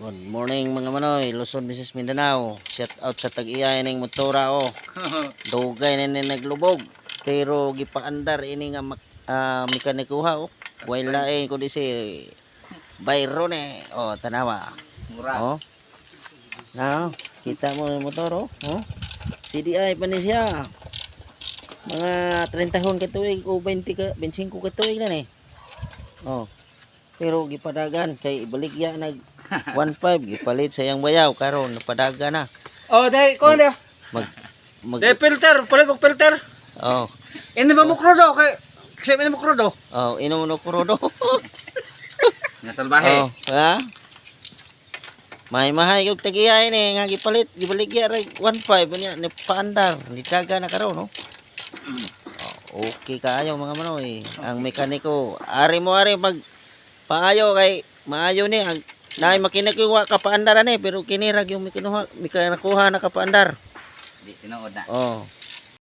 Good morning mga manoy, Luzon, Visayas, Mindanao. Shout out sa tag-iya ining motora o. Dugay na ni naglubog. Pero gipaandar ini nga mekanikuha o. Wala ko di si Byron o tanawa. O. Now, kita mo yung motor o. CDI pa ni siya. Mga 30 hon katuig o 25 katuig na ni. O. Pero gipadagan kay ibaligya nag 1.5 gipalit sa iyang bayaw karon napadaga na. Oh, dai ko na. Dai filter, palit og filter. Oh. Ini ba mo krudo kay kasi mo krudo. Oh, inom no krudo. Nga salbahe. Oh, ha? Mahay og tagiyay ni nga gipalit gibaligya ra 1.5 nya ni paandar ni taga na karon no. Oh, okay kaayo mga manoy. Ang mekaniko ari pag paayo kay maayo ni ang naay makinakuha ka paandaran pero kinirag yung mikinakuha na kapaandar. Di tinuod na. Oh.